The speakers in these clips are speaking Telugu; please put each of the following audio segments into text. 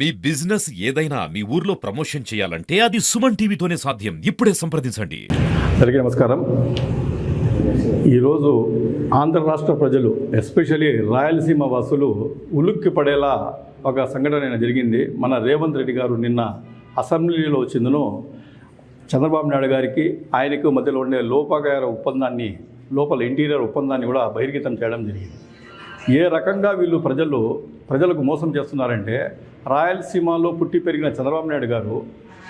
మీ బిజినెస్ ఏదైనా మీ ఊర్లో ప్రమోషన్ చేయాలంటే అది సుమన్ టీవీతోనే సాధ్యం. ఇప్పుడే సంప్రదించండి. అందరికీ నమస్కారం. ఈరోజు ఆంధ్ర రాష్ట్ర ప్రజలు ఎస్పెషలీ రాయలసీమ వాసులు ఉలుక్కి పడేలా ఒక సంఘటన జరిగింది. మన రేవంత్ రెడ్డి గారు నిన్న అసెంబ్లీలో వచ్చిందను చంద్రబాబు నాయుడు గారికి ఆయనకు మధ్యలో ఉండే లోపాగార ఒప్పందాన్ని లోపల ఇంటీరియర్ ఒప్పందాన్ని కూడా బహిర్గతం చేయడం జరిగింది. ఏ రకంగా వీళ్ళు ప్రజలకు మోసం చేస్తున్నారంటే, రాయలసీమలో పుట్టి పెరిగిన చంద్రబాబు నాయుడు గారు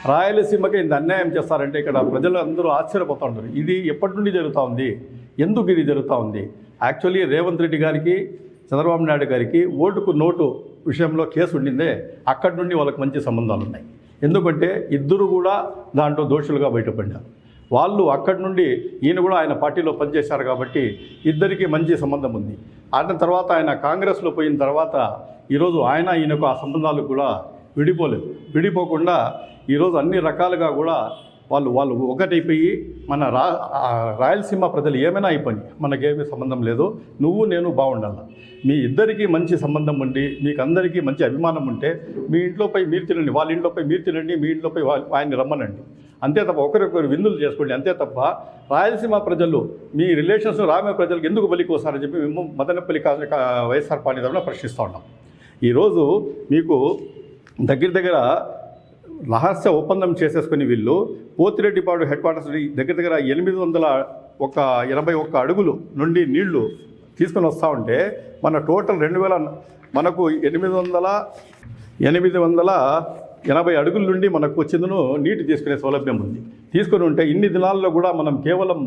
రాయలసీమకి ఇంత అన్యాయం చేస్తారంటే ఇక్కడ ప్రజలు అందరూ ఆశ్చర్యపోతూ ఉంటారు. ఇది ఎప్పటి నుండి జరుగుతూ ఉంది, ఎందుకు ఇది జరుగుతూ ఉంది? యాక్చువల్లీ రేవంత్ రెడ్డి గారికి చంద్రబాబు నాయుడు గారికి ఓటుకు నోటు విషయంలో కేసు ఉండిందే, అక్కడి నుండి వాళ్ళకి మంచి సంబంధాలు ఉన్నాయి. ఎందుకంటే ఇద్దరు కూడా దాంట్లో దోషులుగా బయటపడ్డారు. వాళ్ళు అక్కడి నుండి ఈయన కూడా ఆయన పార్టీలో పనిచేశారు కాబట్టి ఇద్దరికి మంచి సంబంధం ఉంది. ఆడిన తర్వాత ఆయన కాంగ్రెస్లో పోయిన తర్వాత ఈరోజు ఈయనకు ఆ సంబంధాలు కూడా విడిపోకుండా ఈరోజు అన్ని రకాలుగా కూడా వాళ్ళు ఒకటైపోయి మన రాయలసీమ ప్రజలు ఏమైనా అయిపోయి మనకేమీ సంబంధం లేదు, నువ్వు నేను బాగుండాలి, మీ ఇద్దరికీ మంచి సంబంధం ఉండి మీకు అందరికీ మంచి అభిమానం ఉంటే మీ ఇంట్లోపై మీరు తినండి, వాళ్ళ ఇంట్లోపై మీరు తినండి, మీ ఇంట్లోపై ఆయన్ని రమ్మనండి, అంతే తప్ప ఒకరికొకరు విందులు చేసుకోండి, అంతే తప్ప రాయలసీమ ప్రజలు మీ రిలేషన్స్ రామే ప్రజలకు ఎందుకు బలికోసారని చెప్పి మేము మదనపల్లి వైఎస్ఆర్ పార్టీ తరఫున ప్రశ్నిస్తూ ఉన్నాం. ఈరోజు మీకు దగ్గర రహస్య ఒప్పందం చేసేసుకుని వీళ్ళు పోతిరెడ్డిపాడు హెడ్ క్వార్టర్స్ దగ్గర 881 అడుగులు నుండి నీళ్లు తీసుకొని వస్తూ ఉంటే మన టోటల్ 2000 మనకు 880 అడుగుల నుండి మనకు వచ్చిందను నీటి తీసుకునే సౌలభ్యం ఉంది. తీసుకొని ఉంటే ఇన్ని దినాల్లో కూడా మనం కేవలం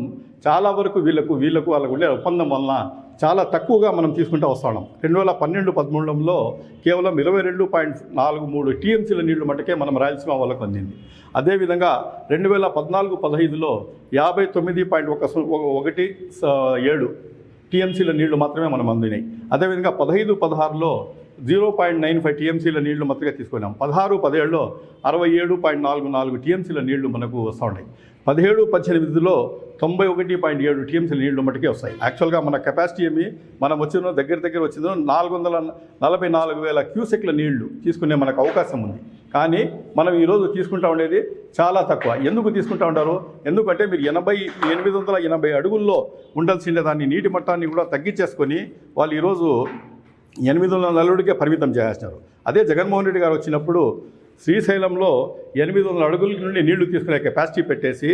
చాలా వరకు వీళ్ళకు వాళ్ళకు ఉండే ఒప్పందం వలన చాలా తక్కువగా మనం తీసుకుంటూ వస్తున్నాం. 2012-13లో కేవలం 22.43 టీఎంసీల నీళ్లు మటుకే మనం రాయలసీమ వాళ్ళకు అందింది. అదేవిధంగా 2014-15లో 59.17 టీఎంసీల నీళ్లు మాత్రమే మనం అందినాయి. అదేవిధంగా 15-16లో 0.95 టీఎంసీల నీళ్లు మాత్రమే తీసుకున్నాం. 16-17లో 67.44 టీఎంసీల నీళ్లు మనకు వస్తూ ఉన్నాయి. 17-18లో 91.7 టీఎంసీల నీళ్లు మటుకే వస్తాయి. యాక్చువల్గా మన కెపాసిటీ మనం వచ్చిన దగ్గర వచ్చిందో 444,000 క్యూసెక్ల నీళ్లు తీసుకునే మనకు అవకాశం ఉంది. కానీ మనం ఈరోజు తీసుకుంటా ఉండేది చాలా తక్కువ. ఎందుకు తీసుకుంటా ఉంటారు? ఎందుకంటే మీరు 880 అడుగుల్లో ఉండాల్సిన దాన్ని నీటి మట్టాన్ని కూడా తగ్గించేసుకొని వాళ్ళు ఈరోజు 800 అడుగులకే పరిమితం చేస్తున్నారు. అదే జగన్మోహన్ రెడ్డి గారు వచ్చినప్పుడు శ్రీశైలంలో 800 అడుగుల నుండి నీళ్లు తీసుకునే కెపాసిటీ పెట్టేసి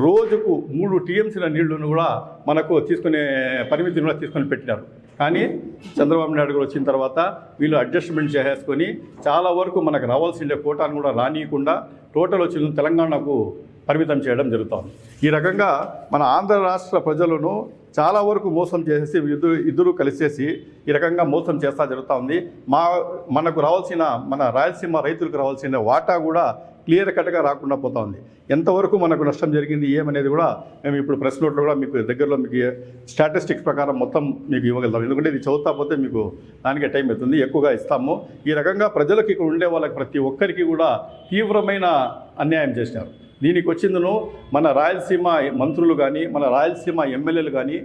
రోజుకు 3 టీఎంసీల నీళ్లను కూడా మనకు తీసుకునే పరిమితిని కూడా తీసుకొని పెట్టినారు. కానీ చంద్రబాబు నాయుడు గారు వచ్చిన తర్వాత వీళ్ళు అడ్జస్ట్మెంట్ చేసేసుకొని చాలా వరకు మనకు రావాల్సిన కోటాను కూడా రానియకుండా టోటల్ వచ్చిన తెలంగాణకు పరిమితం చేయడం జరుగుతుంది. ఈ రకంగా మన ఆంధ్ర రాష్ట్ర ప్రజలను చాలా వరకు మోసం చేసేసి ఇద్దరు కలిసేసి ఈ రకంగా మోసం చేస్తా జరుగుతూ ఉంది. మనకు రావాల్సిన మన రాయలసీమ రైతులకు రావాల్సిన వాటా కూడా క్లియర్ కట్గా రాకుండా పోతా ఉంది. ఎంతవరకు మనకు నష్టం జరిగింది ఏమనేది కూడా మేము ఇప్పుడు ప్రెస్ నోట్లో కూడా మీకు దగ్గరలో మీకు స్టాటిస్టిక్స్ ప్రకారం మొత్తం మీకు ఇవ్వగలుగుతాం. ఎందుకంటే ఇది చదువుతా పోతే మీకు దానికే టైం అవుతుంది, ఎక్కువగా ఇస్తాము. ఈ రకంగా ప్రజలకు ఇక్కడ ఉండే వాళ్ళకి ప్రతి ఒక్కరికి కూడా తీవ్రమైన అన్యాయం చేసినారు. దీనికి వచ్చిందను మన రాయలసీమ మంత్రులు కానీ మన రాయలసీమ ఎమ్మెల్యేలు కానీ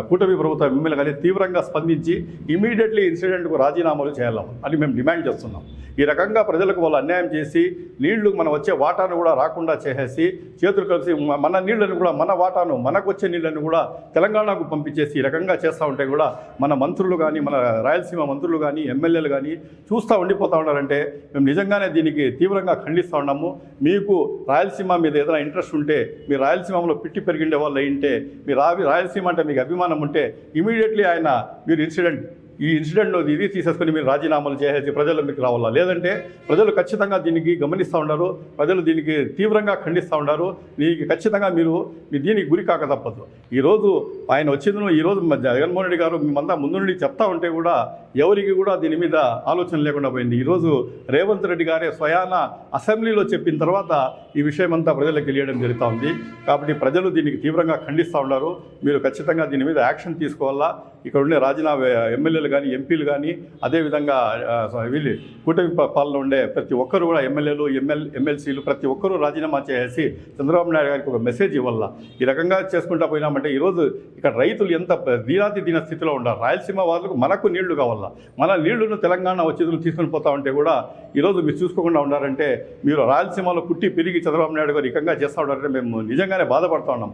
కూటమి ప్రభుత్వ ఎమ్మెల్యేలు కానీ తీవ్రంగా స్పందించి ఇమీడియట్లీ ఇన్సిడెంట్కు రాజీనామాలు చేయాలి అని మేము డిమాండ్ చేస్తున్నాం. ఈ రకంగా ప్రజలకు వాళ్ళు అన్యాయం చేసి నీళ్లు మనం వచ్చే వాటాను కూడా రాకుండా చేసేసి చేతులు కలిసి మన నీళ్లను కూడా మన వాటాను మనకు వచ్చే నీళ్లను కూడా తెలంగాణకు పంపించేసి ఈ రకంగా చేస్తూ ఉంటే కూడా మన మంత్రులు కానీ మన రాయలసీమ మంత్రులు కానీ ఎమ్మెల్యేలు కానీ చూస్తూ ఉండిపోతూ ఉన్నారంటే మేము నిజంగానే దీనికి తీవ్రంగా ఖండిస్తూ ఉన్నాము. మీకు రాయలసీమ మీద ఏదైనా ఇంట్రెస్ట్ ఉంటే మీరు రాయలసీమలో పిట్టి పెరిగిండే వాళ్ళు అయింటే మీరు రాయలసీమ అంటే మీకు అభిమానం ఉంటే ఇమీడియట్లీ మీరు ఈ ఇన్సిడెంట్లో ఇది తీసేసుకొని మీరు రాజీనామాలు చేసేసి ప్రజలు మీకు రావాలా, లేదంటే ప్రజలు ఖచ్చితంగా దీనికి గమనిస్తూ ఉన్నారు, ప్రజలు దీనికి తీవ్రంగా ఖండిస్తూ ఉన్నారు. దీనికి ఖచ్చితంగా మీరు దీనికి గురి కాక తప్పదు. ఈరోజు ఆయన వచ్చిందను ఈరోజు జగన్మోహన్ రెడ్డి గారు మేమంతా ముందు నుండి చెప్తా ఉంటే కూడా ఎవరికి కూడా దీని మీద ఆలోచన లేకుండా పోయింది. ఈరోజు రేవంత్ రెడ్డి గారే స్వయాన అసెంబ్లీలో చెప్పిన తర్వాత ఈ విషయం అంతా ప్రజలకు తెలియడం జరుగుతూ ఉంది. కాబట్టి ప్రజలు దీనికి తీవ్రంగా ఖండిస్తూ ఉన్నారు. మీరు ఖచ్చితంగా దీని మీద యాక్షన్ తీసుకోవాలా. ఇక్కడ ఉండే రాజీనామా ఎమ్మెల్యేలు కానీ ఎంపీలు కానీ అదేవిధంగా వీళ్ళు కూటమి పాలన ఉండే ప్రతి ఒక్కరు కూడా ఎమ్మెల్యేలు ఎమ్మెల్సీలు ప్రతి ఒక్కరూ రాజీనామా చేసి చంద్రబాబు నాయుడు గారికి ఒక మెసేజ్ ఇవ్వాల. ఈ రకంగా చేసుకుంటా పోయినామంటే ఈరోజు ఇక్కడ రైతులు ఎంత దీన స్థితిలో ఉన్నారు. రాయలసీమ వాళ్ళకు మనకు నీళ్లు కావాలా, మన నీళ్లను తెలంగాణ వచ్చేదులు తీసుకొని పోతా ఉంటే కూడా ఈరోజు మీరు చూసుకోకుండా ఉన్నారంటే మీరు రాయలసీమలో పుట్టి పెరిగి చంద్రబాబు నాయుడు గారు ఈ రకంగా చేస్తూ ఉన్నారంటే మేము నిజంగానే బాధపడుతూ ఉన్నాం.